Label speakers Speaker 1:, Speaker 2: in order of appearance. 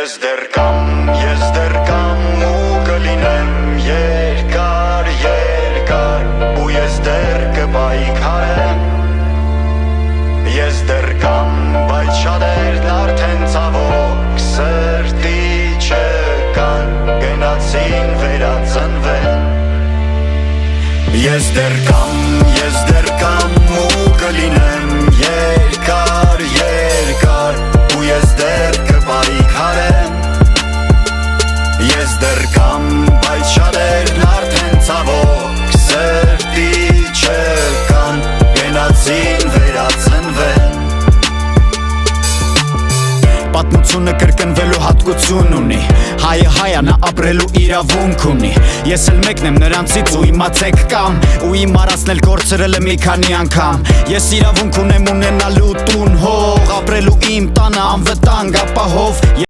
Speaker 1: Ես դեռ կամ ու կլինեմ երկար, ու ես դեռ կպայքարեմ Ես դեռ կամ, բայց շատերն արդեն ցավոք սրտի չկան Գնացին վերածնվեն Ես դեռ կամ ու կլինեմ երկար, ու ես դեռ կպայքարեմ Ես դեռ կամ, բայց շատերն արդեն ցավոք սրտի չկան Գնացին վերածնվեն Պատմությունը կրկնվելու հատկություն ունի Հայը հայա նա ապրելու իրավունք ունի Ես էլ մեկն եմ նրանցից ու իմացեք կամ Ու իմ արածնել կորցրել եմ մի քանի անգամ Ես իրավունք ունեմ ունենալու տուն հող Ապրելու իմ տանը անվտանգ ապահով